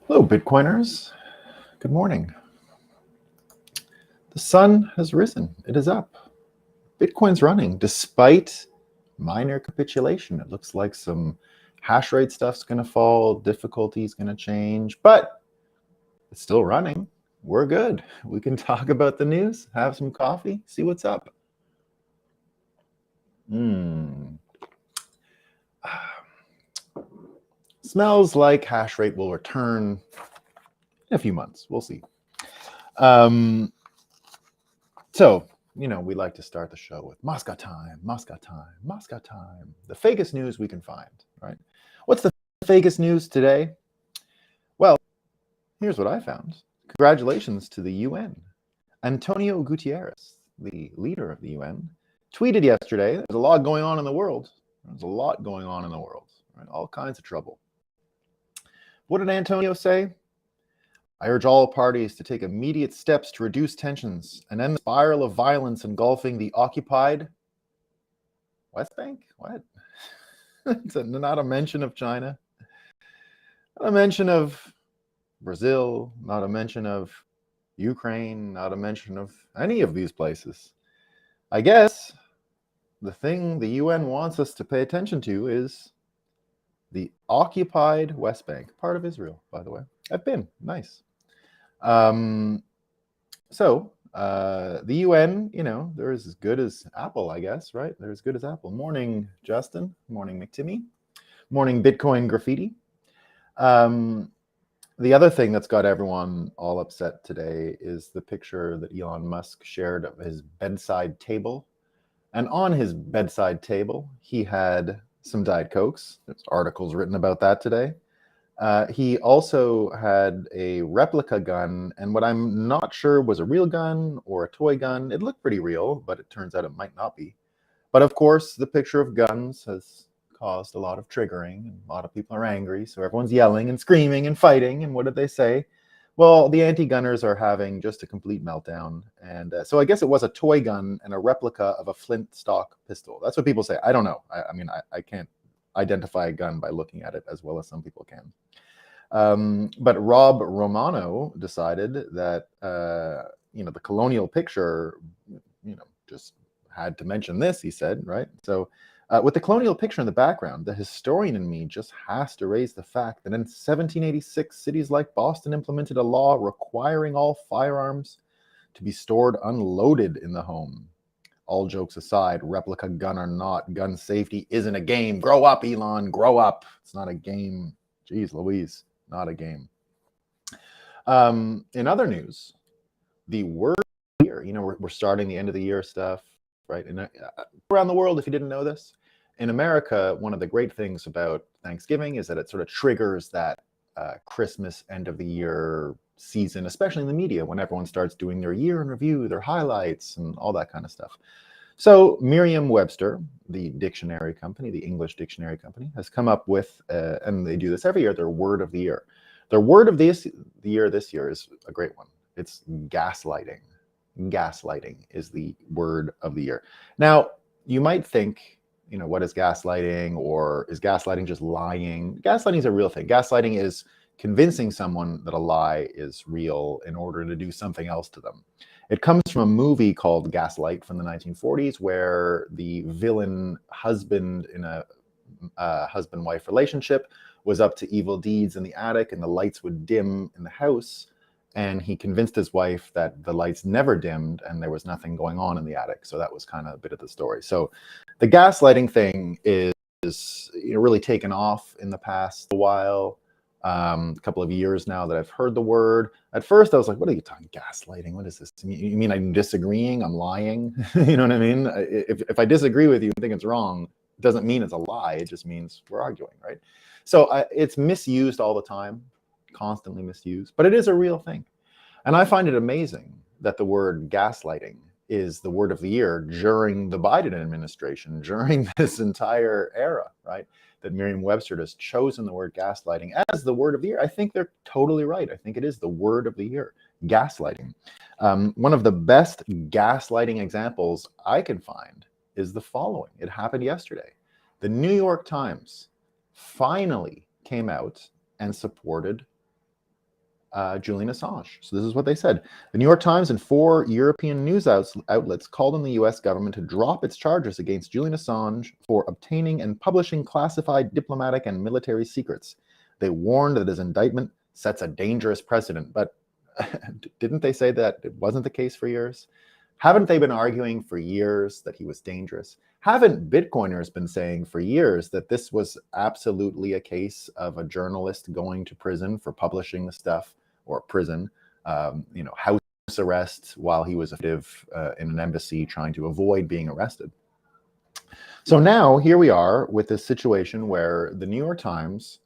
Hello, Bitcoiners. Good morning. The sun has risen. It is up. Bitcoin's running despite minor capitulation. It looks like some hash rate stuff's going to fall, difficulty's going to change, but it's still running. We're good. We can talk about the news, have some coffee, see what's up. Smells like hash rate will return in a few months. We'll see. So, we like to start the show with Moscow time, Moscow time, Moscow time. The fakest news we can find, right? What's the fakest news today? Well, here's what I found. Congratulations to the UN. Antonio Guterres, the leader of the UN, tweeted yesterday, there's a lot going on in the world. There's a lot going on in the world, right? All kinds of trouble. What did Antonio say? I urge all parties to take immediate steps to reduce tensions and end the spiral of violence engulfing the occupied West Bank? What? It's not a mention of China, not a mention of Brazil, not a mention of Ukraine, not a mention of any of these places. I guess the thing the UN wants us to pay attention to is the occupied West Bank, part of Israel, by the way. I've been. Nice. The UN, they're as good as Apple, I guess, right? They're as good as Apple. Morning, Justin. Morning, McTimmy. Morning, Bitcoin Graffiti. The other thing that's got everyone all upset today is the picture that Elon Musk shared of his bedside table. And on his bedside table, he had some Diet Cokes. There's articles written about that today. He also had a replica gun, and what I'm not sure was a real gun or a toy gun. It looked pretty real, but it turns out it might not be. But of course, the picture of guns has caused a lot of triggering, and a lot of people are angry, so everyone's yelling and screaming and fighting, and what did they say? Well, the anti-gunners are having just a complete meltdown, and so I guess it was a toy gun and a replica of a flint stock pistol. That's what people say. I don't know. I can't identify a gun by looking at it as well as some people can. But Rob Romano decided that, the colonial picture, just had to mention this, he said, right? So with the colonial picture in the background, the historian in me just has to raise the fact that in 1786, cities like Boston implemented a law requiring all firearms to be stored unloaded in the home. All jokes aside, replica gun or not, gun safety isn't a game. Grow up, Elon, grow up. It's not a game. Jeez Louise, not a game. In other news, the word of the year, we're starting the end of the year stuff, right? And around the world, if you didn't know this, in America, one of the great things about Thanksgiving is that it sort of triggers that Christmas end of the year season, especially in the media, when everyone starts doing their year in review, their highlights, and all that kind of stuff. So Merriam-Webster, the dictionary company, the English dictionary company, has come up with, and they do this every year, their word of the year. Their word of the year this year is a great one. It's gaslighting. Gaslighting is the word of the year. Now, you might think, what is gaslighting, or is gaslighting just lying? Gaslighting is a real thing. Gaslighting is convincing someone that a lie is real in order to do something else to them. It comes from a movie called Gaslight from the 1940s, where the villain husband in a husband-wife relationship was up to evil deeds in the attic, and the lights would dim in the house. And he convinced his wife that the lights never dimmed and there was nothing going on in the attic. So that was kind of a bit of the story. So the gaslighting thing is really taken off in the past while. A couple of years now that I've heard the word. At first I was like, what are you talking gaslighting? What is this? You mean I'm disagreeing? I'm lying? You know what I mean? If I disagree with you and think it's wrong, it doesn't mean it's a lie. It just means we're arguing, right? So it's misused all the time, constantly misused, but it is a real thing. And I find it amazing that the word gaslighting is the word of the year during the Biden administration, during this entire era, right? That Merriam-Webster has chosen the word gaslighting as the word of the year. I think they're totally right. I think it is the word of the year, gaslighting. One of the best gaslighting examples I can find is the following. It happened yesterday. The New York Times finally came out and supported Julian Assange. So this is what they said. The New York Times and 4 European news outlets called on the US government to drop its charges against Julian Assange for obtaining and publishing classified diplomatic and military secrets. They warned that his indictment sets a dangerous precedent. But didn't they say that it wasn't the case for years? Haven't they been arguing for years that he was dangerous? Haven't Bitcoiners been saying for years that this was absolutely a case of a journalist going to prison for publishing the stuff, or prison, house arrest while he was active in an embassy trying to avoid being arrested? So now here we are with this situation where the New York Times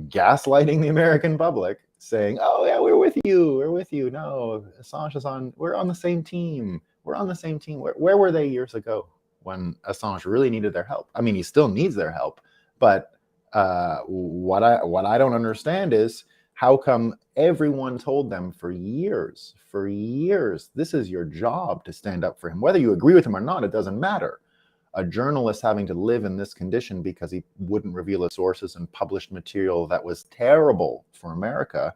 gaslighting the American public, saying, oh yeah, we're with you, no, Assange is we're on the same team, where were they years ago when Assange really needed their help? I mean, he still needs their help, but what I don't understand is how come everyone told them for years, this is your job to stand up for him, whether you agree with him or not, it doesn't matter. A journalist having to live in this condition because he wouldn't reveal his sources and published material that was terrible for America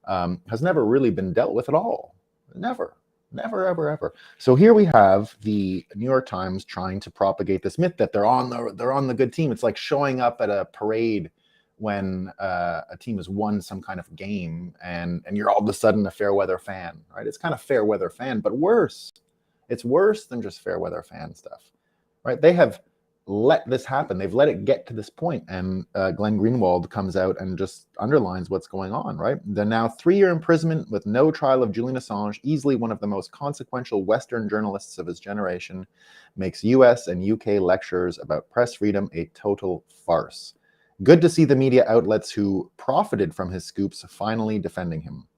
has never really been dealt with at all. Never, ever. So here we have the New York Times trying to propagate this myth that they're on the good team. It's like showing up at a parade when a team has won some kind of game and you're all of a sudden a fair weather fan, right? It's kind of fair weather fan, but worse. It's worse than just fair weather fan stuff. Right? They have let this happen. They've let it get to this point. And Glenn Greenwald comes out and just underlines what's going on, right? The now 3-year imprisonment with no trial of Julian Assange, easily one of the most consequential Western journalists of his generation, makes US and UK lectures about press freedom a total farce. Good to see the media outlets who profited from his scoops finally defending him.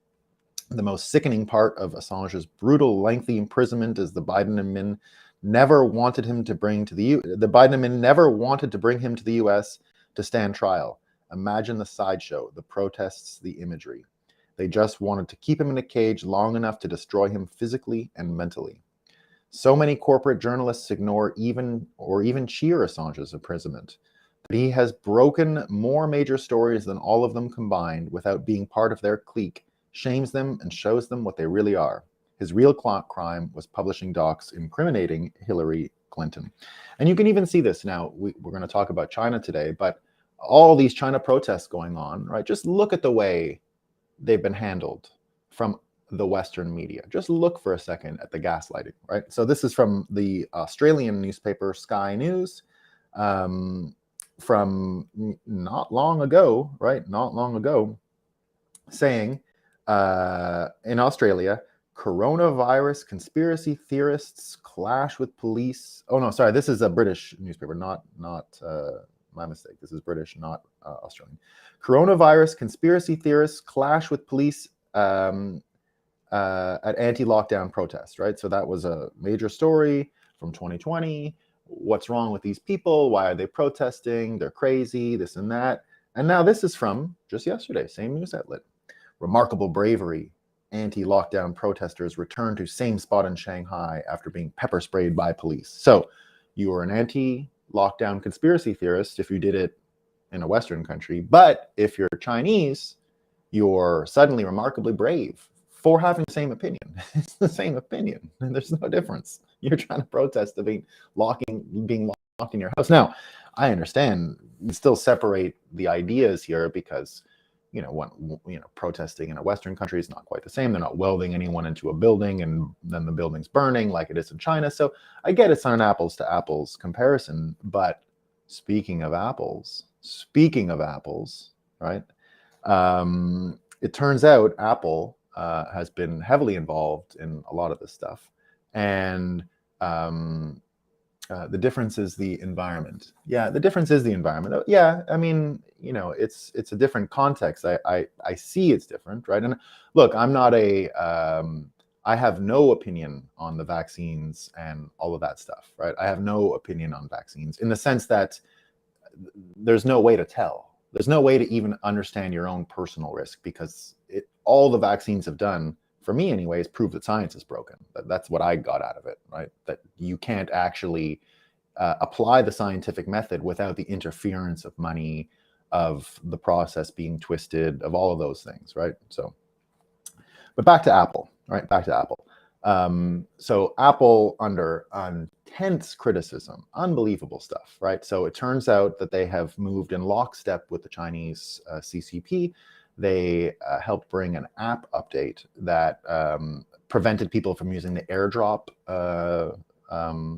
The most sickening part of Assange's brutal, lengthy imprisonment is the Biden admin never wanted him to bring to the Biden admin never wanted to bring him to the US to stand trial. Imagine the sideshow, the protests, the imagery. They just wanted to keep him in a cage long enough to destroy him physically and mentally. So many corporate journalists ignore even cheer Assange's imprisonment. But he has broken more major stories than all of them combined without being part of their clique, shames them and shows them what they really are. His real crime was publishing docs incriminating Hillary Clinton. And you can even see this now. We're going to talk about China today, but all these China protests going on, right? Just look at the way they've been handled from the Western media. Just look for a second at the gaslighting, right? So this is from the Australian newspaper Sky News from not long ago, right? Not long ago, saying in Australia, coronavirus conspiracy theorists clash with police. Oh no, sorry, this is a British newspaper, not my mistake. This is British, not Australian. Coronavirus conspiracy theorists clash with police at anti-lockdown protests, right? So that was a major story from 2020. What's wrong with these people? Why are they protesting? They're crazy, this and that. And now this is from just yesterday, same news outlet. Remarkable bravery. Anti-lockdown protesters return to same spot in Shanghai after being pepper sprayed by police. So you were an anti-lockdown conspiracy theorist if you did it in a Western country, but if you're Chinese, you're suddenly remarkably brave for having the same opinion. It's the same opinion, and there's no difference. You're trying to protest the being locked in your house. Now, I understand you still separate the ideas here because protesting in a Western country is not quite the same. They're not welding anyone into a building and then the building's burning like it is in China. So I get it's not an apples to apples comparison. But speaking of apples, right? It turns out Apple has been heavily involved in a lot of this stuff. And the difference is the environment. Yeah, the difference is the environment. Yeah, I mean, it's a different context. I see it's different, right? And look, I'm not I have no opinion on the vaccines and all of that stuff, right? I have no opinion on vaccines in the sense that there's no way to tell. There's no way to even understand your own personal risk because all the vaccines have done, for me anyways, prove that science is broken. That's what I got out of it, right? That you can't actually apply the scientific method without the interference of money, of the process being twisted, of all of those things, right? So But back to Apple, right? Back to Apple. So Apple under intense criticism, unbelievable stuff, right? So it turns out that they have moved in lockstep with the Chinese CCP. They helped bring an app update that prevented people from using the AirDrop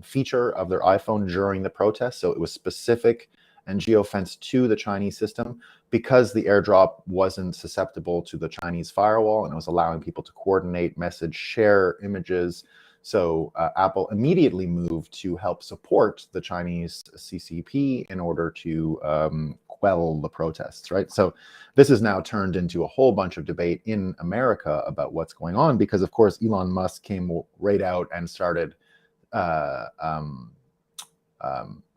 feature of their iPhone during the protest. So it was specific and geofenced to the Chinese system because the AirDrop wasn't susceptible to the Chinese firewall, and it was allowing people to coordinate, message, share images. So Apple immediately moved to help support the Chinese CCP in order to quell the protests, right? So this has now turned into a whole bunch of debate in America about what's going on, because of course Elon Musk came right out and started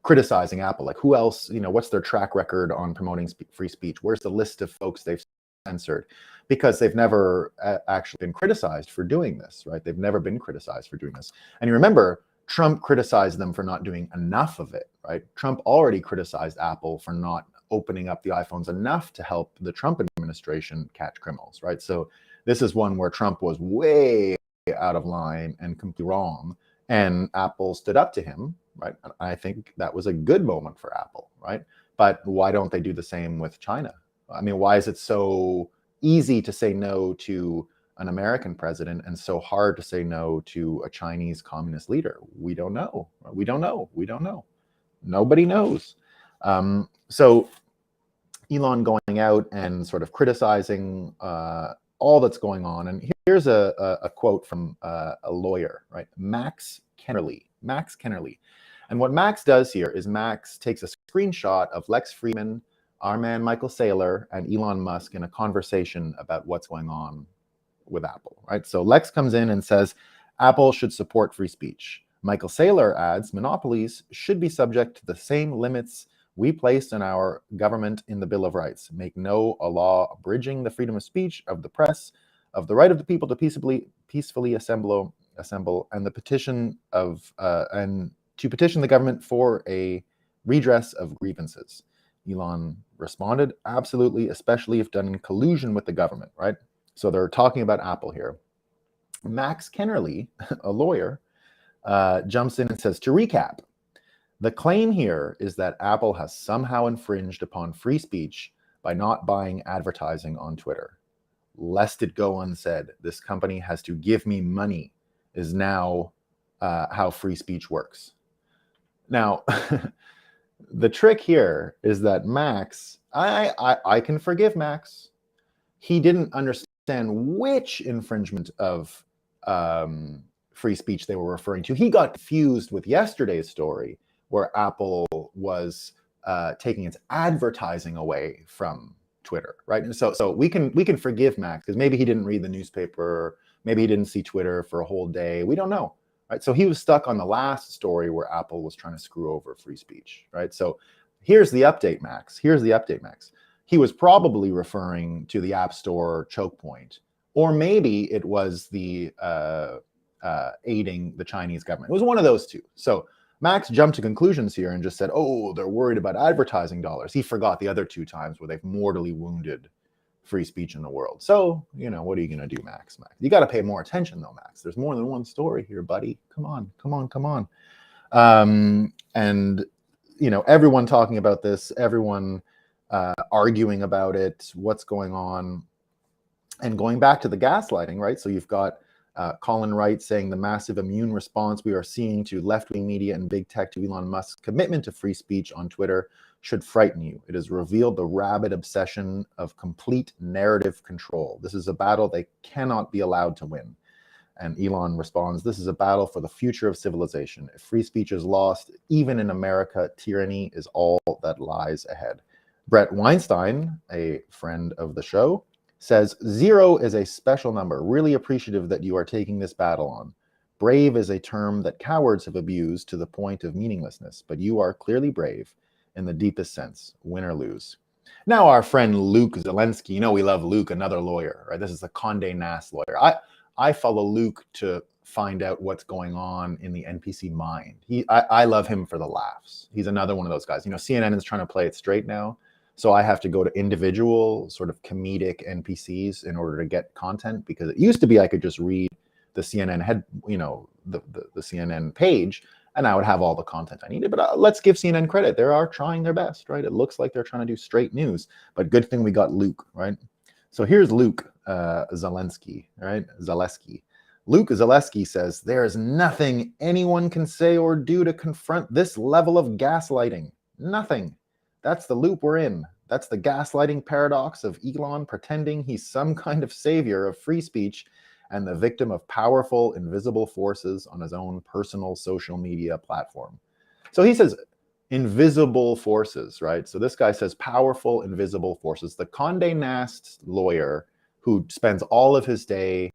criticizing Apple. Like, who else, what's their track record on promoting free speech? Where's the list of folks they've censored? Because they've never actually been criticized for doing this, right? They've never been criticized for doing this. And you remember, Trump criticized them for not doing enough of it, right? Trump already criticized Apple for not opening up the iPhones enough to help the Trump administration catch criminals, right? So this is one where Trump was way out of line and completely wrong, and Apple stood up to him, right? I think that was a good moment for Apple, right? But why don't they do the same with China? I mean, why is it so easy to say no to an American president and so hard to say no to a Chinese communist leader? We don't know. We don't know. We don't know. Nobody knows. So Elon going out and sort of criticizing all that's going on. And here's a quote from a lawyer, right? Max Kennerly. And what Max does here is Max takes a screenshot of Lex Fridman, our man Michael Saylor, and Elon Musk in a conversation about what's going on with Apple, right? So Lex comes in and says, Apple should support free speech. Michael Saylor adds, monopolies should be subject to the same limits we placed in our government in the Bill of Rights. Make no a law abridging the freedom of speech, of the press, of the right of the people to peacefully assemble, and the petition of and to petition the government for a redress of grievances. Elon responded, absolutely, especially if done in collusion with the government, right? So they're talking about Apple here. Max Kennerly, a lawyer, jumps in and says, to recap, the claim here is that Apple has somehow infringed upon free speech by not buying advertising on Twitter. Lest it go unsaid, this company has to give me money is now how free speech works. Now, the trick here is that Max, I can forgive Max. He didn't understand which infringement of free speech they were referring to. He got confused with yesterday's story where Apple was taking its advertising away from Twitter, right? And so we can forgive Max because maybe he didn't read the newspaper, maybe he didn't see Twitter for a whole day. We don't know. Right? So he was stuck on the last story where Apple was trying to screw over free speech, right? So here's the update, Max. He was probably referring to the App Store choke point, or maybe it was the aiding the Chinese government. It was one of those two. So Max jumped to conclusions here and just said, oh, they're worried about advertising dollars. He forgot the other two times where they've mortally wounded free speech in the world. So, what are you going to do, Max? You got to pay more attention, though, Max. There's more than one story here, buddy. Come on. And, everyone talking about this, everyone arguing about it, what's going on. And going back to the gaslighting, right? So you've got Colin Wright saying the massive immune response we are seeing to left-wing media and big tech to Elon Musk's commitment to free speech on Twitter should frighten you. It has revealed the rabid obsession of complete narrative control. This is a battle they cannot be allowed to win. And Elon responds, this is a battle for the future of civilization. If free speech is lost, even in America, tyranny is all that lies ahead. Brett Weinstein, a friend of the show, says, 0 is a special number. Really appreciative that you are taking this battle on. Brave is a term that cowards have abused to the point of meaninglessness, but you are clearly brave in the deepest sense, win or lose. Now our friend Luke Zelensky, we love Luke, another lawyer, right? This is a Condé Nast lawyer. I follow Luke to find out what's going on in the NPC mind. I love him for the laughs. He's another one of those guys. CNN is trying to play it straight now, So I have to go to individual sort of comedic NPCs in order to get content, because it used to be I could just read the CNN the CNN page, and I would have all the content I needed. But let's give CNN credit. They are trying their best, right? It looks like they're trying to do straight news, but good thing we got Luke, right? So here's Luke Zalesky, right? Luke Zalesky says, there is nothing anyone can say or do to confront this level of gaslighting. Nothing. That's the loop we're in. That's the gaslighting paradox of Elon pretending he's some kind of savior of free speech and the victim of powerful, invisible forces on his own personal social media platform. So he says invisible forces, right? So this guy says powerful, invisible forces. The Condé Nast lawyer who spends all of his day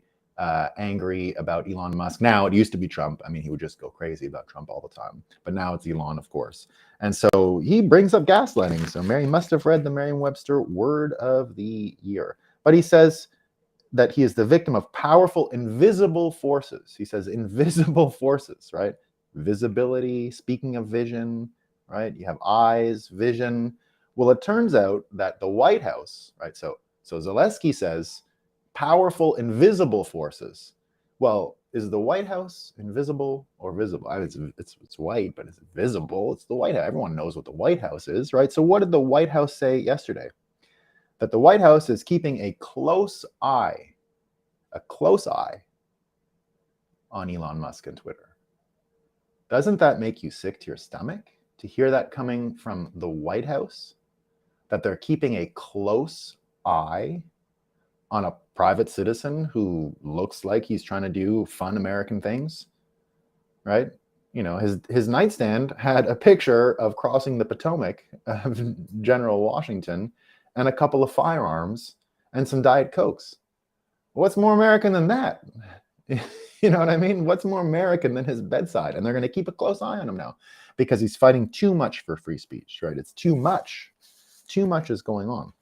angry about Elon Musk. Now, it used to be Trump. I mean, he would just go crazy about Trump all the time. But now it's Elon, of course. And so he brings up gaslighting. So Mary must have read the Merriam-Webster word of the year. But he says that he is the victim of powerful, invisible forces. He says invisible forces, right? Visibility, speaking of vision, right? You have eyes, vision. Well, it turns out that the White House, right? So Zalesky says powerful, invisible forces. Well, is the White House invisible or visible? I mean, it's white, but it's visible. It's the White House. Everyone knows what the White House is, right? So what did the White House say yesterday? That the White House is keeping a close eye on Elon Musk and Twitter. Doesn't that make you sick to your stomach to hear that coming from the White House? That they're keeping a close eye on a private citizen who looks like he's trying to do fun American things, right? You know, his nightstand had a picture of crossing the Potomac of General Washington and a couple of firearms and some Diet Cokes. What's more American than that? You know what I mean? What's more American than his bedside? And they're going to keep a close eye on him now because he's fighting too much for free speech, right? It's too much. Too much is going on.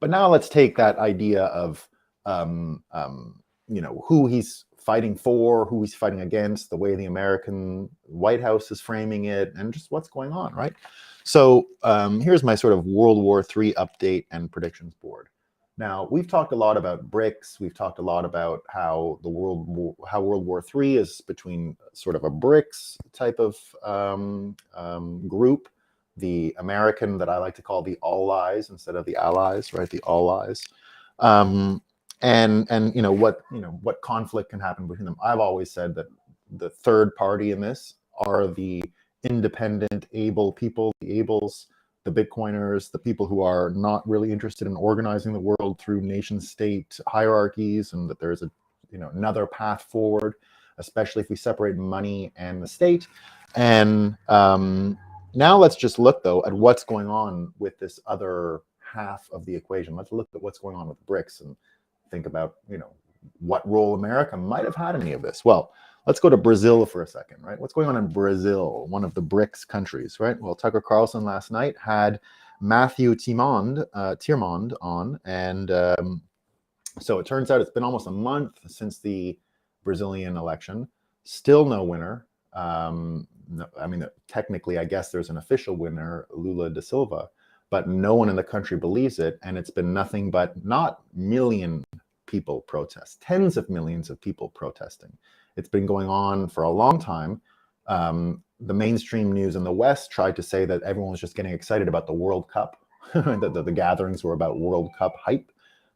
But now let's take that idea of, who he's fighting for, who he's fighting against, the way the American White House is framing it, and just what's going on, right? So here's my sort of World War III update and predictions board. Now, we've talked a lot about BRICS. We've talked a lot about how World War III is between sort of a BRICS type of group, the American that I like to call the All-Lies instead of the Allies, right? The All-Lies, and what conflict can happen between them. I've always said that the third party in this are the independent, able people, the ables, the Bitcoiners, the people who are not really interested in organizing the world through nation-state hierarchies, and that there's another path forward, especially if we separate money and the state. And now let's just look, though, at what's going on with this other half of the equation. Let's look at what's going on with BRICS and think about, what role America might have had in any of this. Well, let's go to Brazil for a second, right? What's going on in Brazil, one of the BRICS countries, right? Well, Tucker Carlson last night had Matthew Tiermond on, and so it turns out it's been almost a month since the Brazilian election. Still no winner. No, I mean, technically, I guess there's an official winner, Lula da Silva, but no one in the country believes it, and it's been nothing but not million people protest, tens of millions of people protesting. It's been going on for a long time. The mainstream news in the West tried to say that everyone was just getting excited about the World Cup, that the gatherings were about World Cup hype.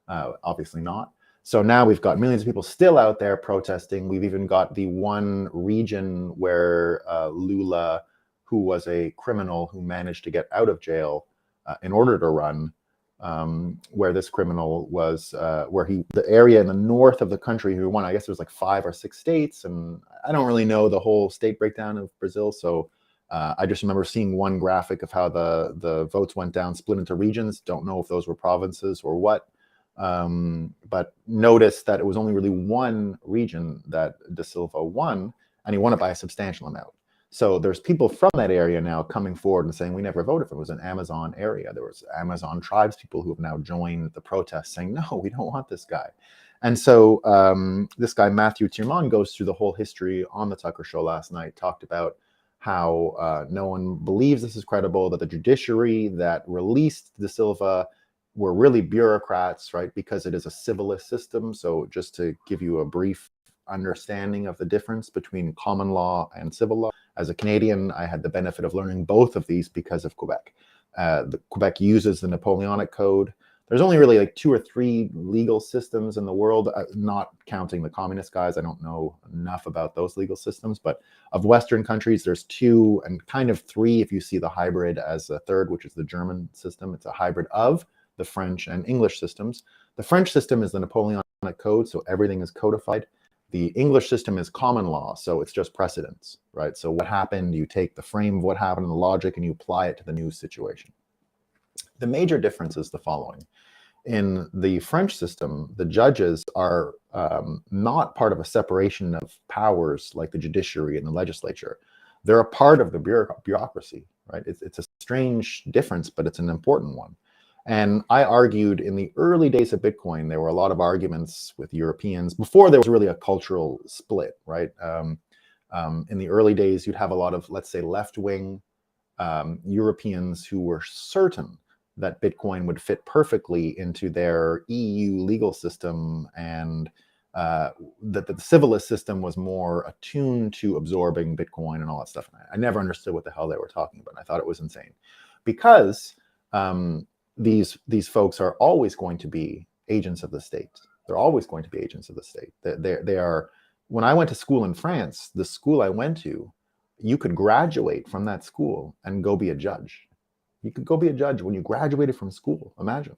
Obviously not. So now we've got millions of people still out there protesting. We've even got the one region where Lula, who was a criminal who managed to get out of jail in order to run, where this criminal was, the area in the north of the country who won, I guess there's like 5 or 6 states, and I don't really know the whole state breakdown of Brazil, so I just remember seeing one graphic of how the votes went down, split into regions. Don't know if those were provinces or what, but notice that it was only really one region that Da Silva won, and he won it by a substantial amount. So there's people from that area now coming forward and saying, we never voted for him. It was an Amazon area. There was Amazon tribes people who have now joined the protest saying, no, we don't want this guy. And so this guy, Matthew Tiermond, goes through the whole history on the Tucker Show last night, talked about how no one believes this is credible, that the judiciary that released De Silva were really bureaucrats, right? Because it is a civilist system. So just to give you a brief understanding of the difference between common law and civil law. As a Canadian, I had the benefit of learning both of these because of Quebec. Quebec uses the Napoleonic Code. There's only really like 2 or 3 legal systems in the world, not counting the communist guys. I don't know enough about those legal systems, but of Western countries, there's 2 and kind of 3 if you see the hybrid as a third, which is the German system. It's a hybrid of the French and English systems. The French system is the Napoleonic Code, so everything is codified. The English system is common law, so it's just precedents, right? So what happened, you take the frame of what happened in the logic and you apply it to the new situation. The major difference is the following. In the French system, the judges are not part of a separation of powers like the judiciary and the legislature. They're a part of the bureaucracy, right? It's a strange difference, but it's an important one. And I argued in the early days of Bitcoin, there were a lot of arguments with Europeans before there was really a cultural split, right? In the early days, you'd have a lot of, let's say, left-wing Europeans who were certain that Bitcoin would fit perfectly into their EU legal system, and that the civilist system was more attuned to absorbing Bitcoin and all that stuff. I never understood what the hell they were talking about. I thought it was insane, because these folks are always going to be agents of the state. They're always going to be agents of the state. They are. When I went to school in France, the school I went to, you could graduate from that school and go be a judge. You could go be a judge when you graduated from school. Imagine.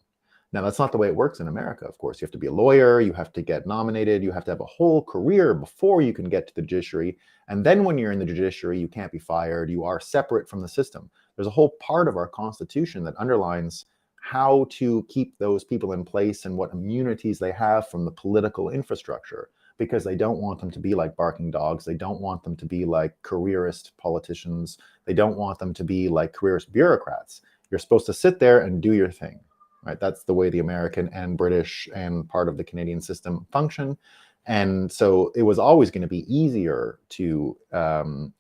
Now, that's not the way it works in America, of course. You have to be a lawyer, you have to get nominated, you have to have a whole career before you can get to the judiciary. And then when you're in the judiciary, you can't be fired. You are separate from the system. There's a whole part of our Constitution that underlines how to keep those people in place and what immunities they have from the political infrastructure, because they don't want them to be like barking dogs. They don't want them to be like careerist politicians. They don't want them to be like careerist bureaucrats. You're supposed to sit there and do your thing, right? That's the way the American and British and part of the Canadian system function. And so it was always going to be easier to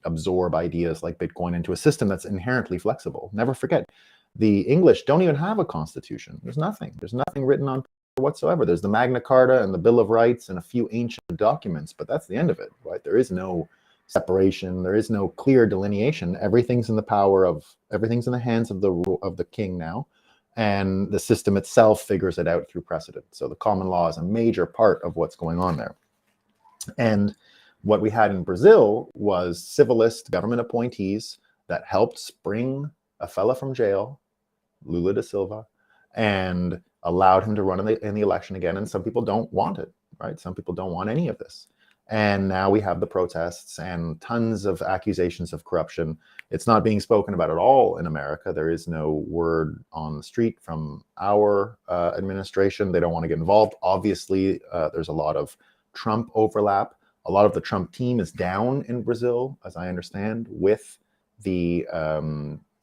absorb ideas like Bitcoin into a system that's inherently flexible. Never forget, the English don't even have a constitution. There's nothing written on whatsoever. There's the Magna Carta and the Bill of Rights and a few ancient documents, but that's the end of it, right? There is no separation. There is no clear delineation. Everything's in the hands of the king now, and the system itself figures it out through precedent. So the common law is a major part of what's going on there. And what we had in Brazil was civilist government appointees that helped spring a fella from jail, Lula da Silva, and allowed him to run in the election again. And some people don't want it, right? Some people don't want any of this. And now we have the protests and tons of accusations of corruption. It's not being spoken about at all in America. There is no word on the street from our administration. They don't want to get involved. Obviously, there's a lot of Trump overlap. A lot of the Trump team is down in Brazil, as I understand, with the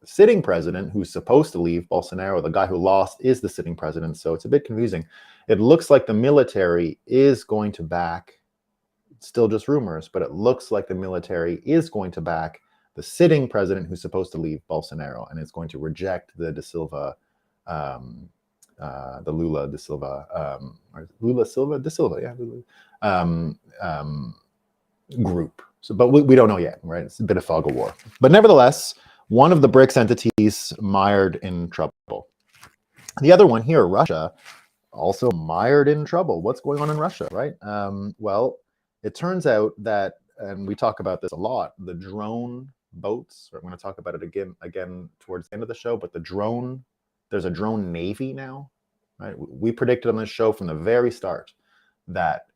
sitting president who's supposed to leave, Bolsonaro. The guy who lost is the sitting president, so it's a bit confusing. It looks like the military is going to back, still just rumors, but it looks like the military is going to back the sitting president who's supposed to leave, Bolsonaro, and is going to reject the Da Silva, the Lula da Silva, or Lula Silva, Da Silva, yeah, group. So, but we don't know yet, right? It's a bit of fog of war. But nevertheless, one of the BRICS entities mired in trouble. The other one here, Russia, also mired in trouble. What's going on in Russia, right? Well, it turns out that, and we talk about this a lot, the drone boats, I'm going to talk about it again towards the end of the show, but there's a drone navy now, right? We predicted on this show from the very start that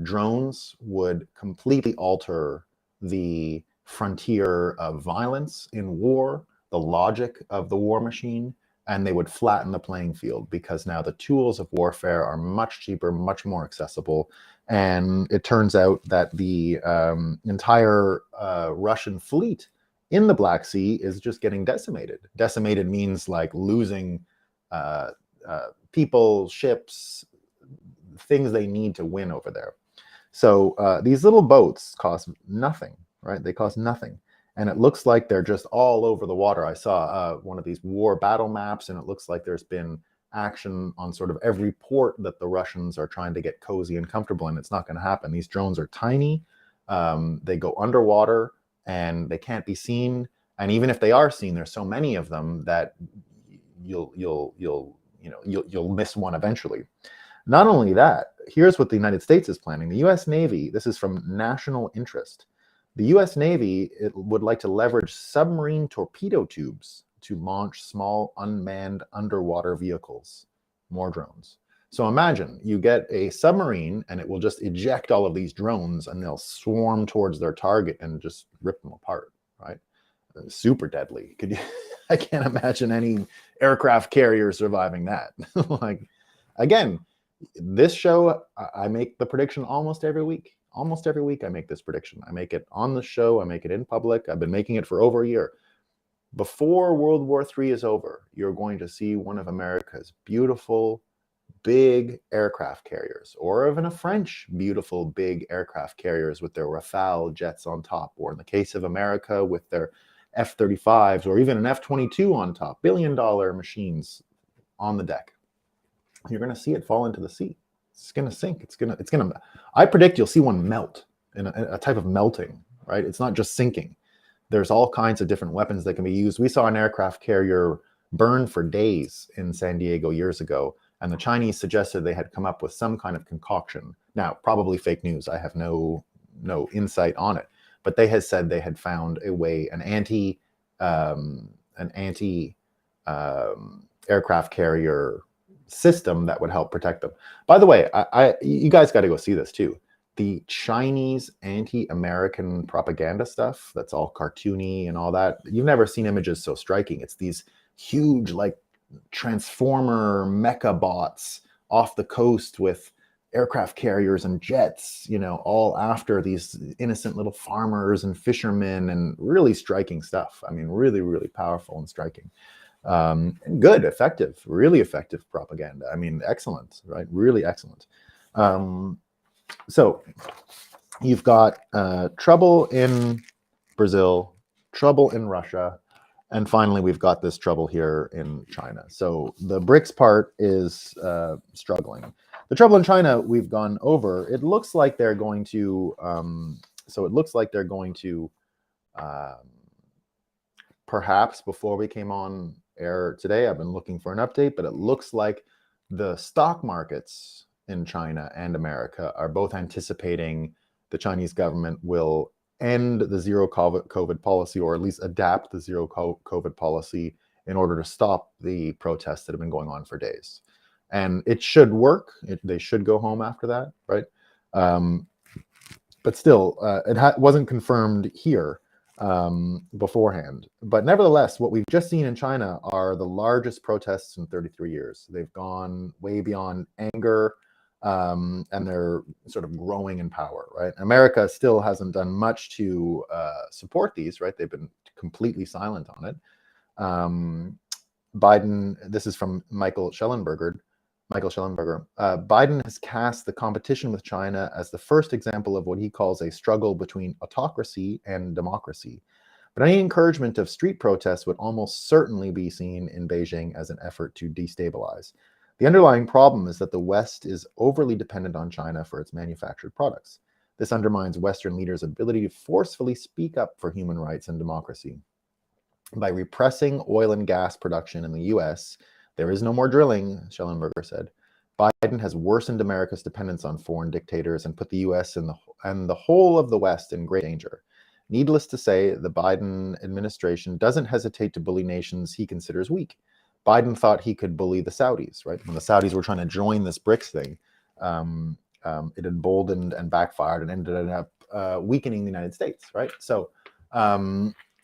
drones would completely alter the frontier of violence in war, the logic of the war machine, and they would flatten the playing field, because now the tools of warfare are much cheaper, much more accessible. And it turns out that the entire Russian fleet in the Black Sea is just getting decimated. Decimated means like losing people, ships, things they need to win over there. So these little boats cost nothing, right? They cost nothing. And it looks like they're just all over the water. I saw one of these war battle maps, and it looks like there's been action on sort of every port that the Russians are trying to get cozy and comfortable in. It's not going to happen. These drones are tiny. They go underwater and they can't be seen. And even if they are seen, there's so many of them that you'll miss one eventually. Not only that, here's what the United States is planning. The U.S. Navy, this is from National Interest. The U.S. Navy would like to leverage submarine torpedo tubes to launch small unmanned underwater vehicles, more drones. So imagine you get a submarine and it will just eject all of these drones and they'll swarm towards their target and just rip them apart, right? Super deadly. I can't imagine any aircraft carrier surviving that. Like, again, this show, I make the prediction almost every week. Almost every week I make this prediction. I make it on the show. I make it in public. I've been making it for over a year. Before World War III is over, you're going to see one of America's beautiful, big aircraft carriers, or even a French beautiful, big aircraft carriers with their Rafale jets on top, or in the case of America, with their F-35s, or even an F-22 on top, billion-dollar machines on the deck. You're going to see it fall into the sea. It's going to sink. I predict you'll see one melt in a type of melting, right? It's not just sinking. There's all kinds of different weapons that can be used. We saw an aircraft carrier burn for days in San Diego years ago, and the Chinese suggested they had come up with some kind of concoction. Now, probably fake news. I have no insight on it, but they had said they had found a way, an anti aircraft carrier system that would help protect them. By the way, you guys got to go see this too. The Chinese anti-American propaganda stuff that's all cartoony and all that. You've never seen images so striking. It's these huge, like, transformer mecha bots off the coast with aircraft carriers and jets, all after these innocent little farmers and fishermen, and really striking stuff. I mean, really, really powerful and striking. Good, effective, really effective propaganda. I mean, excellent, right? Really excellent. So you've got trouble in Brazil, trouble in Russia, and finally we've got this trouble here in China. So the BRICS part is struggling. The trouble in China we've gone over. It looks like they're going to. Perhaps before we came on air today, I've been looking for an update, but it looks like the stock markets in China and America are both anticipating the Chinese government will end the zero COVID policy, or at least adapt the zero COVID policy in order to stop the protests that have been going on for days. And it should work. They should go home after that, right? But still, it wasn't confirmed here beforehand. But nevertheless, what we've just seen in China are the largest protests in 33 years. They've gone way beyond anger, and they're sort of growing in power, right? America still hasn't done much to support these, right? They've been completely silent on it. Biden, this is from Michael Schellenberger. Biden has cast the competition with China as the first example of what he calls a struggle between autocracy and democracy. But any encouragement of street protests would almost certainly be seen in Beijing as an effort to destabilize. The underlying problem is that the West is overly dependent on China for its manufactured products. This undermines Western leaders' ability to forcefully speak up for human rights and democracy. By repressing oil and gas production in the US, there is no more drilling, Schellenberger said. Biden has worsened America's dependence on foreign dictators and put the US and the whole of the West in great danger. Needless to say, the Biden administration doesn't hesitate to bully nations he considers weak. Biden thought he could bully the Saudis, right? When the Saudis were trying to join this BRICS thing, it emboldened and backfired and ended up weakening the United States, right? So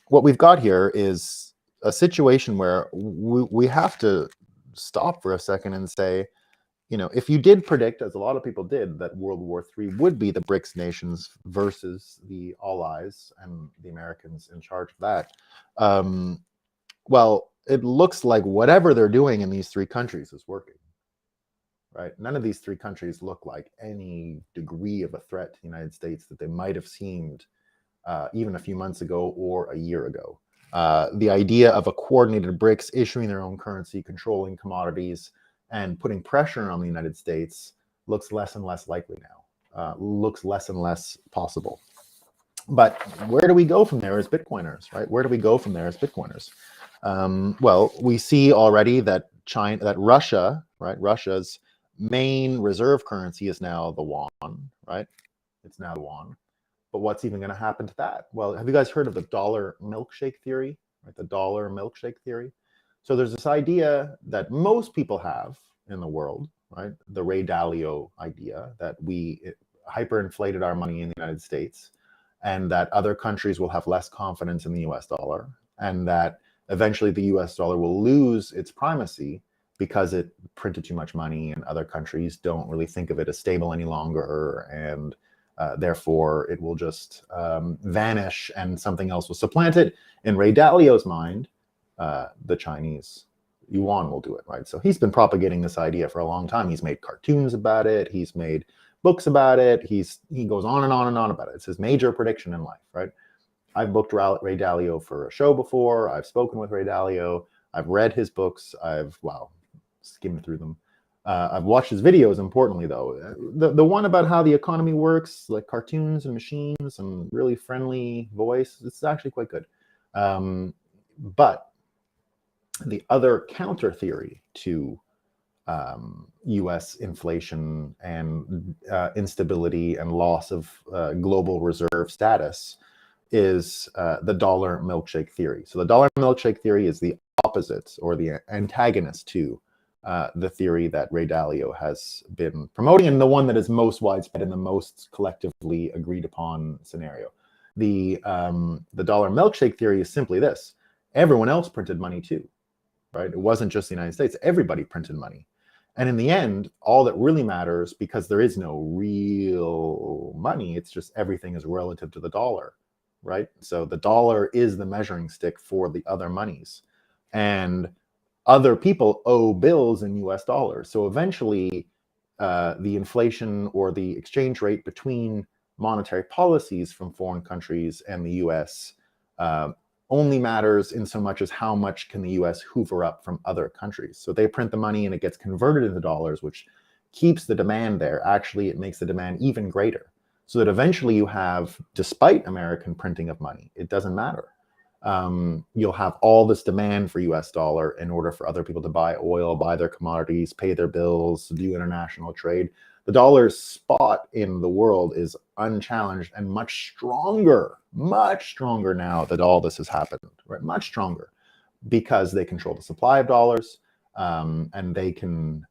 what we've got here is a situation where we have to stop for a second and say, if you did predict, as a lot of people did, that World War III would be the BRICS nations versus the Allies and the Americans in charge of that, well, it looks like whatever they're doing in these three countries is working, right? None of these three countries look like any degree of a threat to the United States that they might have seemed even a few months ago or a year ago. The idea of a coordinated BRICS issuing their own currency, controlling commodities, and putting pressure on the United States looks less and less likely now, looks less and less possible. But where do we go from there as Bitcoiners, right? Where do we go from there as Bitcoiners? Well, we see already that Russia, right? Russia's main reserve currency is now the yuan, right? It's now the yuan. But what's even going to happen to that? Well, have you guys heard of the dollar milkshake theory? Right, the dollar milkshake theory. So there's this idea that most people have in the world, right? The Ray Dalio idea that we hyperinflated our money in the United States, and that other countries will have less confidence in the US dollar, and that eventually the US dollar will lose its primacy because it printed too much money and other countries don't really think of it as stable any longer, and therefore it will just vanish and something else will supplant it. In Ray Dalio's mind, the Chinese yuan will do it, right? So he's been propagating this idea for a long time. He's made cartoons about it. He's made books about it. He goes on and on and on about it. It's his major prediction in life, right? I've booked Ray Dalio for a show before. I've spoken with Ray Dalio. I've read his books. I've skimmed through them. I've watched his videos. Importantly, though, the one about how the economy works, like cartoons and machines and really friendly voice, it's actually quite good. But the other counter theory to U.S. inflation and instability and loss of global reserve status is the dollar milkshake theory. So the dollar milkshake theory is the opposite or the antagonist to the theory that Ray Dalio has been promoting, and the one that is most widespread and the most collectively agreed upon scenario. The dollar milkshake theory is simply this: everyone else printed money too, right? It wasn't just the United States. Everybody printed money. And in the end, all that really matters, because there is no real money, it's just everything is relative to the dollar, right? So the dollar is the measuring stick for the other monies. And other people owe bills in US dollars. So eventually, the inflation or the exchange rate between monetary policies from foreign countries and the US only matters in so much as how much can the US hoover up from other countries. So they print the money and it gets converted into dollars, which keeps the demand there. Actually, it makes the demand even greater. So that eventually you have, despite American printing of money, it doesn't matter. You'll have all this demand for US dollar in order for other people to buy oil, buy their commodities, pay their bills, do international trade. The dollar's spot in the world is unchallenged and much stronger now that all this has happened, right? Much stronger, because they control the supply of dollars, and they can,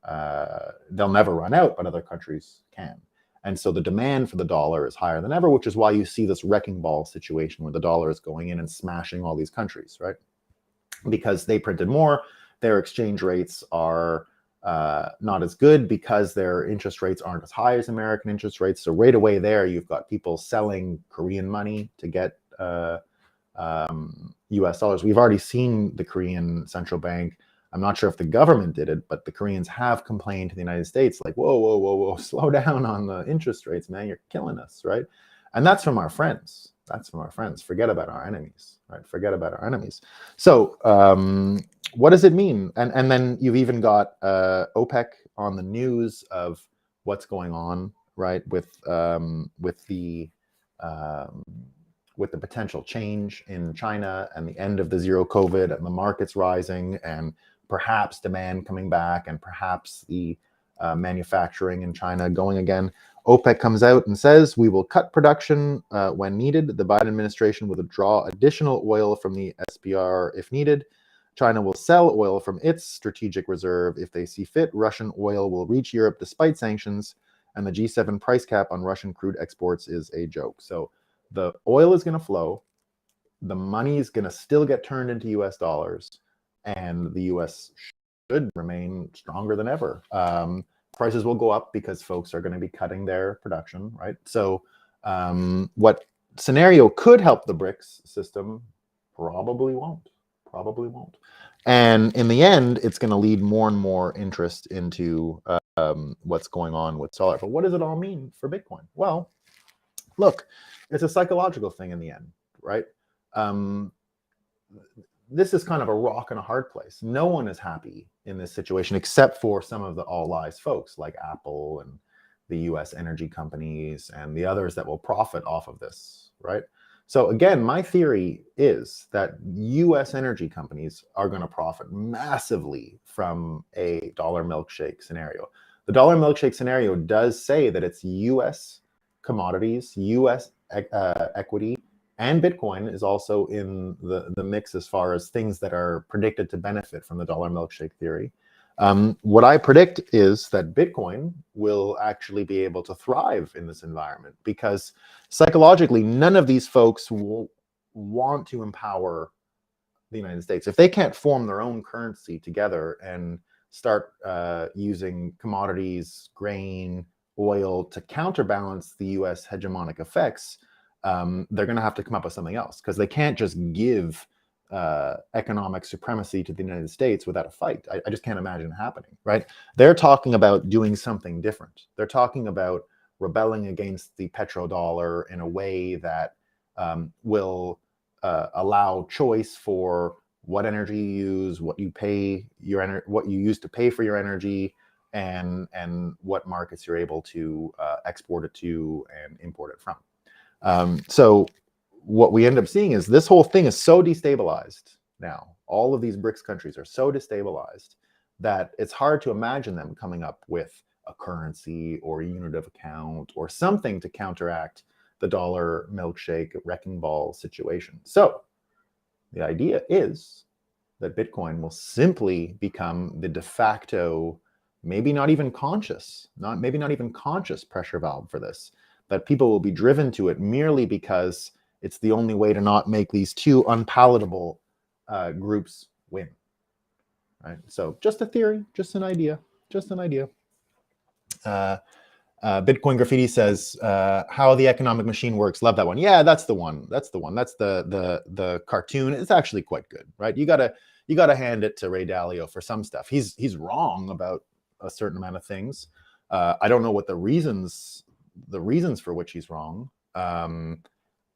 they'll never run out, but other countries can. And so the demand for the dollar is higher than ever, which is why you see this wrecking ball situation where the dollar is going in and smashing all these countries, right? Because they printed more, their exchange rates are not as good because their interest rates aren't as high as American interest rates. So right away there, you've got people selling Korean money to get US dollars. We've already seen the Korean central bank. I'm not sure if the government did it, but the Koreans have complained to the United States, like, whoa, slow down on the interest rates, man, you're killing us, right? And that's from our friends. That's from our friends. Forget about our enemies, right? Forget about our enemies. So what does it mean? And then you've even got OPEC on the news of what's going on, right? With the potential change in China and the end of the zero COVID and the markets rising and perhaps demand coming back and perhaps the manufacturing in China going again. OPEC comes out and says, we will cut production when needed. The Biden administration will withdraw additional oil from the SPR if needed. China will sell oil from its strategic reserve if they see fit. Russian oil will reach Europe despite sanctions. And the G7 price cap on Russian crude exports is a joke. So the oil is going to flow. The money is going to still get turned into US dollars. And the US should remain stronger than ever. Prices will go up because folks are going to be cutting their production, right? So what scenario could help the BRICS system probably won't. And in the end, it's going to lead more and more interest into what's going on with dollar. But what does it all mean for Bitcoin? Well, Look, it's a psychological thing in the end, right? This is kind of a rock and a hard place. No one is happy in this situation except for some of the all lies folks like Apple and the US energy companies and the others that will profit off of this, right? So again, my theory is that US energy companies are going to profit massively from a dollar milkshake scenario. The dollar milkshake scenario does say that it's US commodities, US equity, and Bitcoin is also in the mix as far as things that are predicted to benefit from the dollar milkshake theory. What I predict is that Bitcoin will actually be able to thrive in this environment because psychologically, none of these folks will want to empower the United States. If they can't form their own currency together and start using commodities, grain, oil to counterbalance the US hegemonic effects, they're going to have to come up with something else because they can't just give economic supremacy to the United States without a fight. I just can't imagine it happening, right? They're talking about doing something different. They're talking about rebelling against the petrodollar in a way that will allow choice for what energy you use, what you pay your what you use to pay for your energy, and what markets you're able to export it to and import it from. So what we end up seeing is this whole thing is so destabilized now. All of these BRICS countries are so destabilized that it's hard to imagine them coming up with a currency or a unit of account or something to counteract the dollar milkshake wrecking ball situation. So the idea is that Bitcoin will simply become the de facto, maybe not even conscious pressure valve for this, that people will be driven to it merely because it's the only way to not make these two unpalatable groups win. Right? So just a theory, just an idea. Bitcoin Graffiti says, how the economic machine works. Love that one. Yeah, that's the one. That's the cartoon. It's actually quite good, right? You gotta hand it to Ray Dalio for some stuff. He's wrong about a certain amount of things. I don't know what the reasons for which he's wrong.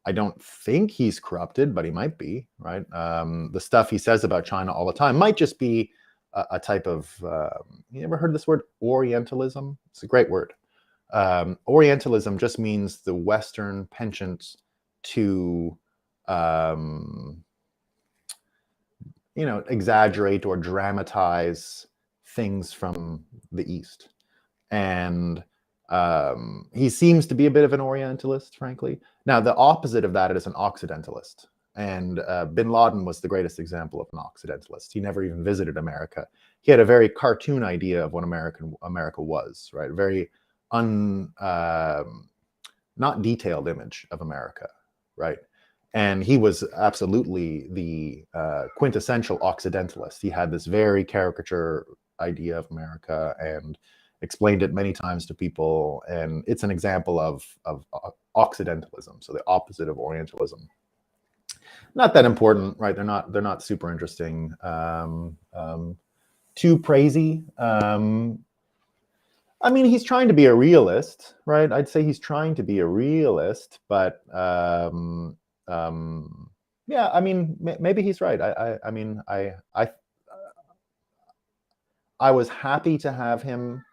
I don't think he's corrupted, but he might be, right? The stuff he says about China all the time might just be a type of, you ever heard this word, Orientalism? It's a great word. Orientalism just means the Western penchant to, exaggerate or dramatize things from the East. And he seems to be a bit of an Orientalist, frankly. Now, the opposite of that is an Occidentalist. And bin Laden was the greatest example of an Occidentalist. He never even visited America. He had a very cartoon idea of what America was, right? A very not detailed image of America, right? And he was absolutely the quintessential Occidentalist. He had this very caricature idea of America and explained it many times to people. And it's an example of Occidentalism, so the opposite of Orientalism. Not that important, right? They're not super interesting. Too crazy. I mean, he's trying to be a realist, right? I'd say he's trying to be a realist, but yeah, I mean, maybe he's right. I was happy to have him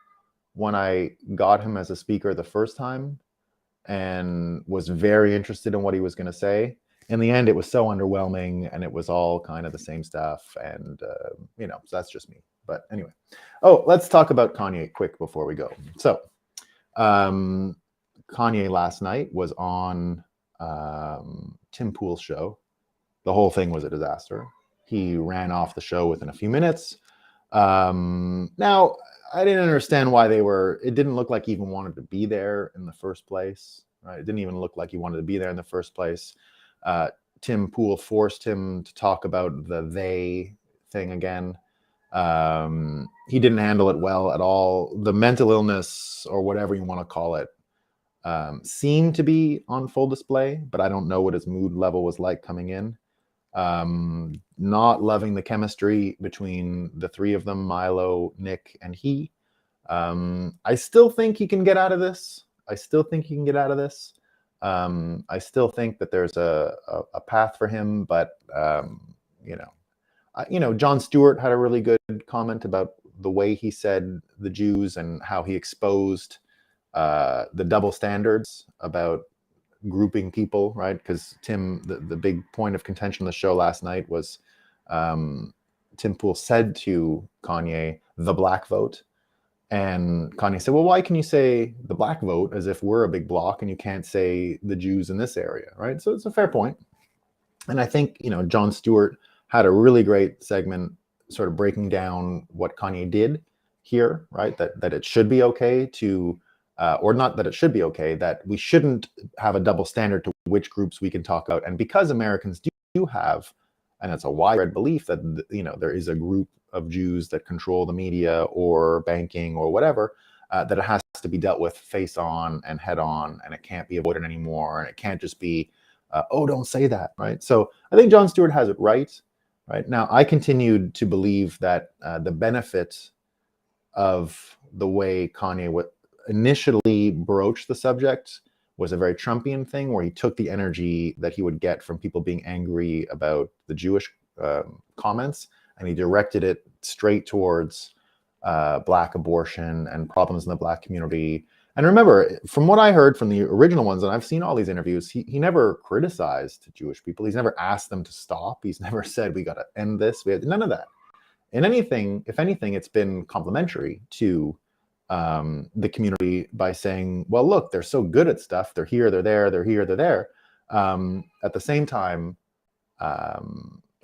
when I got him as a speaker the first time and was very interested in what he was going to say. In the end, it was so underwhelming and it was all kind of the same stuff. And, so that's just me. But anyway, let's talk about Kanye quick before we go. So Kanye last night was on Tim Pool's show. The whole thing was a disaster. He ran off the show within a few minutes. Now, I didn't understand why it didn't look like he even wanted to be there in the first place, right? It didn't even look like he wanted to be there in the first place. Tim Pool forced him to talk about the they thing again. He didn't handle it well at all. The mental illness, or whatever you want to call it, seemed to be on full display, but I don't know what his mood level was like coming in. Not loving the chemistry between the three of them, Milo, Nick, and he. I still think he can get out of this. I still think that there's a path for him, but Jon Stewart had a really good comment about the way he said the Jews and how he exposed the double standards about grouping people, right? Because Tim, the big point of contention on the show last night was Tim Pool said to Kanye, the black vote. And Kanye said, well, why can you say the black vote as if we're a big block and you can't say the Jews in this area, right? So it's a fair point. And I think, Jon Stewart had a really great segment sort of breaking down what Kanye did here, right? That it should be okay to, or not that it should be okay, that we shouldn't have a double standard to which groups we can talk about. And because Americans do have, and it's a widespread belief that, there is a group of Jews that control the media or banking or whatever, that it has to be dealt with face on and head on, and it can't be avoided anymore. And it can't just be, oh, don't say that, right? So I think Jon Stewart has it right now. I continued to believe that the benefit of the way Kanye initially broached the subject was a very Trumpian thing, where he took the energy that he would get from people being angry about the Jewish comments, and he directed it straight towards black abortion and problems in the black community. And remember, from what I heard from the original ones, and I've seen all these interviews, he never criticized Jewish people. He's never asked them to stop. He's never said, we got to end this. We have none of that. And if anything, it's been complimentary to the community by saying, well, look, they're so good at stuff. They're here, they're there, they're here, they're there. At the same time,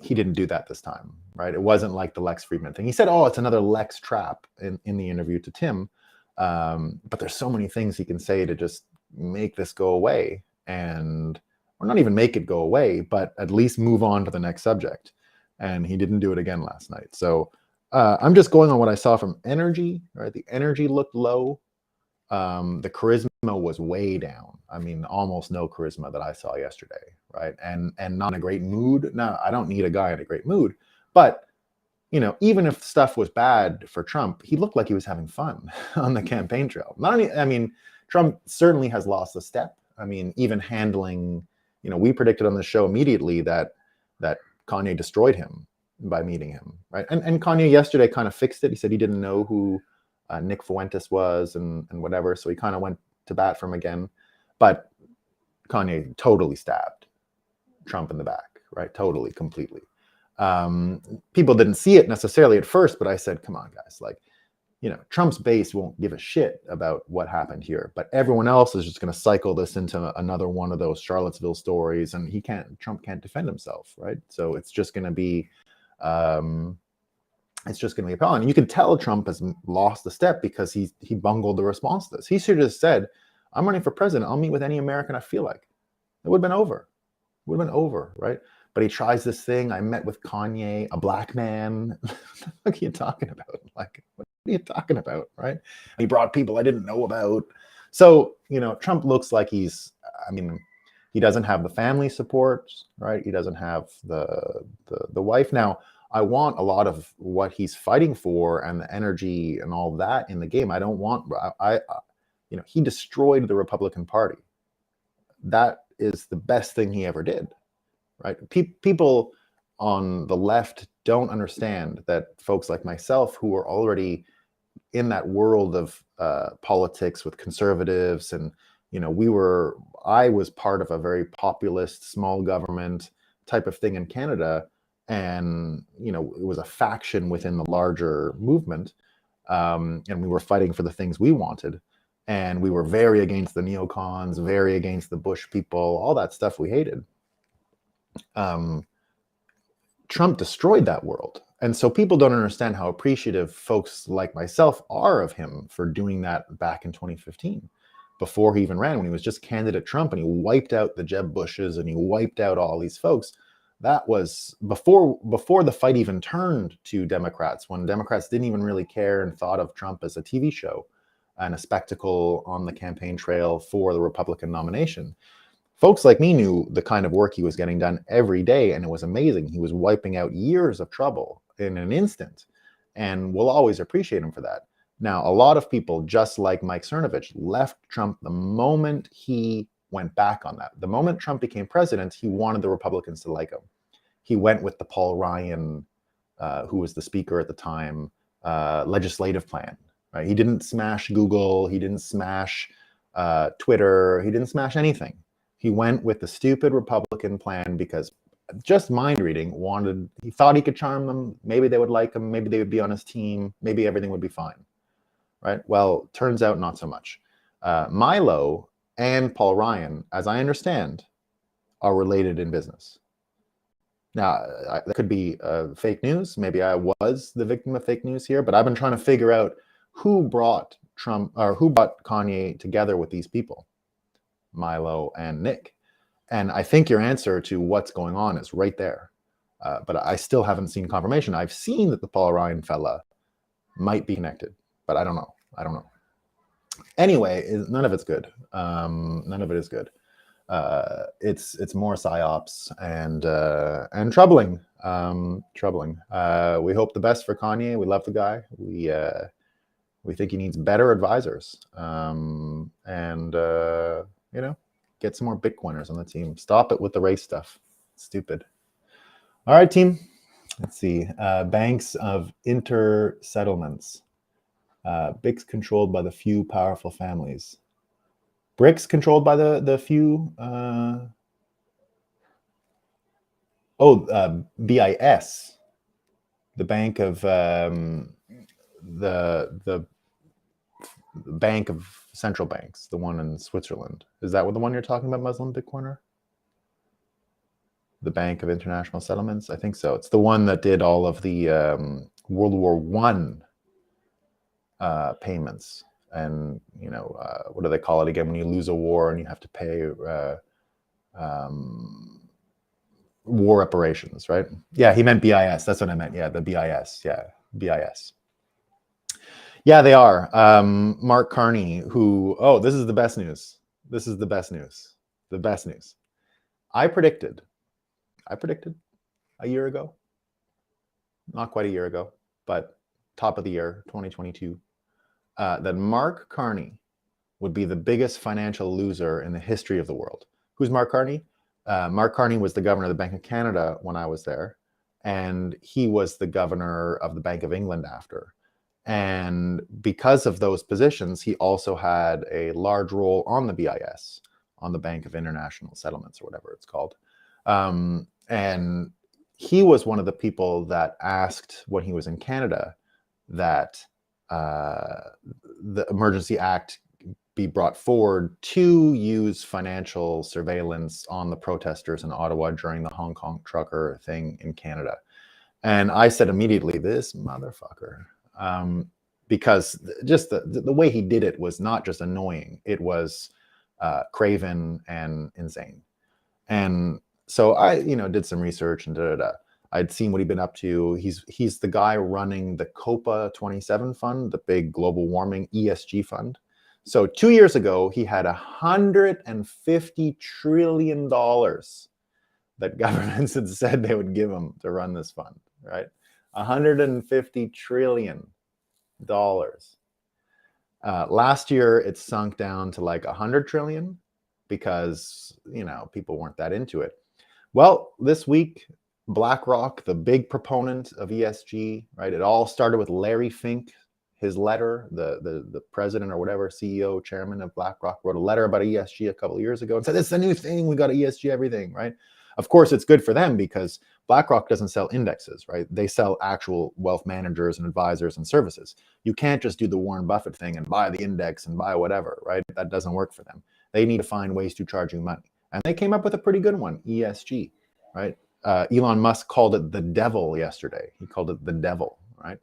he didn't do that this time, right? It wasn't like the Lex Friedman thing. He said, oh, it's another Lex trap in the interview to Tim. But there's so many things he can say to just make this go away, or not even make it go away, but at least move on to the next subject. And he didn't do it again last night. So I'm just going on what I saw from energy, right? The energy looked low. The charisma was way down. I mean, almost no charisma that I saw yesterday, right? And not in a great mood. Now, I don't need a guy in a great mood, but even if stuff was bad for Trump, he looked like he was having fun on the campaign trail. Trump certainly has lost a step. I mean, even handling, we predicted on the show immediately that Kanye destroyed him by meeting him, right? And Kanye yesterday kind of fixed it. He said he didn't know who Nick Fuentes was and whatever, so he kind of went to bat for him again. But Kanye totally stabbed Trump in the back, right? Totally, completely. People didn't see it necessarily at first, but I said, come on, guys, Trump's base won't give a shit about what happened here, but everyone else is just going to cycle this into another one of those Charlottesville stories, and Trump can't defend himself, right? So it's just going to be, appalling. And you can tell Trump has lost a step because he bungled the response to this. He should have just said, I'm running for president. I'll meet with any American I feel like. It would have been over. Right? But he tries this thing. I met with Kanye, a black man. What are you talking about? What are you talking about, right? And he brought people I didn't know about. So, Trump looks like he doesn't have the family support, right? He doesn't have the wife. Now, I want a lot of what he's fighting for and the energy and all that in the game. I don't want, he destroyed the Republican Party. That is the best thing he ever did, right? People on the left don't understand that folks like myself, who are already in that world of politics with conservatives, and I was part of a very populist, small government type of thing in Canada, and it was a faction within the larger movement, and we were fighting for the things we wanted. And we were very against the neocons, very against the Bush people, all that stuff we hated. Trump destroyed that world. And so people don't understand how appreciative folks like myself are of him for doing that back in 2015, before he even ran, when he was just candidate Trump, and he wiped out the Jeb Bushes and he wiped out all these folks. That was before the fight even turned to Democrats, when Democrats didn't even really care and thought of Trump as a TV show and a spectacle on the campaign trail for the Republican nomination. Folks like me knew the kind of work he was getting done every day, and it was amazing. He was wiping out years of trouble in an instant, and we'll always appreciate him for that. Now, a lot of people, just like Mike Cernovich, left Trump the moment he went back on that. The moment Trump became president, he wanted the Republicans to like him. He went with the Paul Ryan, who was the speaker at the time, legislative plan. Right? He didn't smash Google. He didn't smash Twitter. He didn't smash anything. He went with the stupid Republican plan because just mind reading, he thought he could charm them. Maybe they would like him. Maybe they would be on his team. Maybe everything would be fine. Right? Well, turns out not so much. Milo and Paul Ryan, as I understand, are related in business. Now, that could be fake news. Maybe I was the victim of fake news here, but I've been trying to figure out who brought Kanye together with these people, Milo and Nick. And I think your answer to what's going on is right there. But I still haven't seen confirmation. I've seen that the Paul Ryan fella might be connected, but I don't know. Anyway, none of it's good. None of it is good. It's more psyops and troubling. We hope the best for Kanye. We love the guy. We think he needs better advisors. Get some more Bitcoiners on the team. Stop it with the race stuff. It's stupid. All right, team. Let's see. Banks of inter-settlements. BRICS controlled by the few powerful families. BRICS controlled by the few. BIS, the bank of the bank of central banks, the one in Switzerland. Is that what the one you're talking about, Muslim Bitcoiner? The Bank of International Settlements? I think so. It's the one that did all of the World War I payments. And, what do they call it again when you lose a war and you have to pay war reparations, right? Yeah, he meant BIS. That's what I meant. Yeah, the BIS. Yeah, BIS. Yeah, they are. Mark Carney, this is the best news. This is the best news. The best news. I predicted a year ago, not quite a year ago, but top of the year, 2022, that Mark Carney would be the biggest financial loser in the history of the world. Who's Mark Carney? Mark Carney was the governor of the Bank of Canada when I was there, and he was the governor of the Bank of England after. And because of those positions, he also had a large role on the BIS, on the Bank of International Settlements, or whatever it's called. And he was one of the people that asked when he was in Canada that the Emergency Act be brought forward to use financial surveillance on the protesters in Ottawa during the Hong Kong trucker thing in Canada. And I said immediately, this motherfucker, because just the way he did it was not just annoying, it was craven and insane. And so I, did some research and I'd seen what he'd been up to. He's the guy running the COPA 27 fund, the big global warming ESG fund. So 2 years ago, he had $150 trillion that governments had said they would give him to run this fund, right? $150 trillion. Last year, it sunk down to like 100 trillion because, people weren't that into it. Well, this week, BlackRock, the big proponent of ESG, right? It all started with Larry Fink, his letter, the president or whatever, CEO, chairman of BlackRock, wrote a letter about ESG a couple of years ago and said, it's a new thing. We got ESG everything, right? Of course, it's good for them because BlackRock doesn't sell indexes, right? They sell actual wealth managers and advisors and services. You can't just do the Warren Buffett thing and buy the index and buy whatever, right? That doesn't work for them. They need to find ways to charge you money. And they came up with a pretty good one, ESG, right? Elon Musk called it the devil yesterday. He called it the devil, right?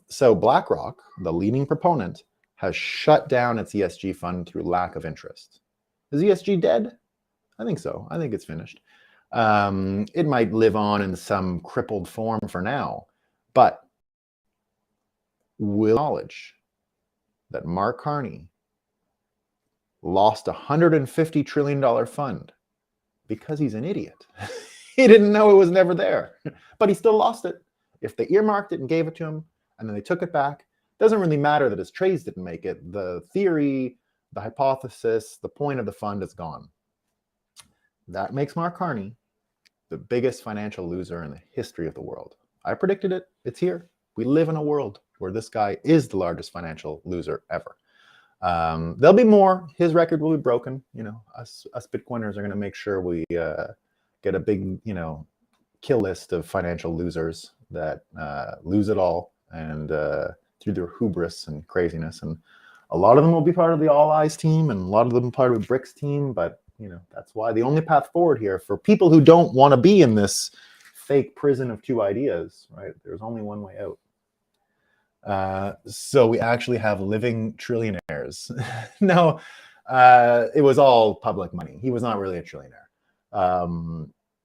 So BlackRock, the leading proponent, has shut down its ESG fund through lack of interest. Is ESG dead? I think so. I think it's finished. It might live on in some crippled form for now, but we'll acknowledge that Mark Carney lost a $150 trillion fund because he's an idiot. He didn't know it was never there, but he still lost it. If they earmarked it and gave it to him, and then they took it back, doesn't really matter that his trades didn't make it. The theory The hypothesis, the point of the fund is gone. That makes Mark Carney the biggest financial loser in the history of the world. I predicted it. It's here. We live in a world where this guy is the largest financial loser ever. There'll be more. His record will be broken. You know, us Bitcoiners are going to make sure we get a big, you know, kill list of financial losers that lose it all and through their hubris and craziness. And a lot of them will be part of the All Eyes team, and a lot of them part of the BRICS team. But you know, that's why the only path forward here for people who don't want to be in this fake prison of two ideas, right? There's only one way out. So we actually have living trillionaires. No, it was all public money. He was not really a trillionaire.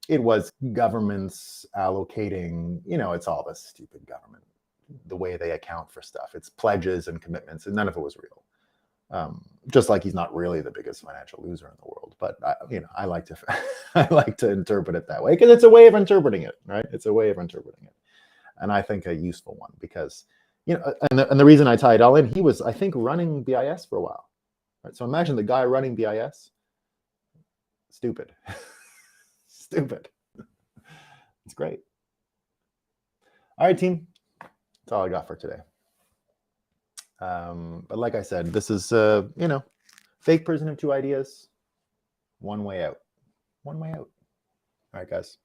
It was governments allocating, you know, it's all this stupid government, the way they account for stuff. It's pledges and commitments, and none of it was real. Just like he's not really the biggest financial loser in the world, but you know, I like to I like to interpret it that way because it's a way of interpreting it, right? It's a way of interpreting it, and I think a useful one because, you know, and the reason I tie it all in, he was, I think, running BIS for a while, right? So imagine the guy running BIS, stupid, stupid. It's great. All right, team. That's all I got for today. But like I said, this is, you know, fake prison of two ideas, one way out. One way out. All right, guys.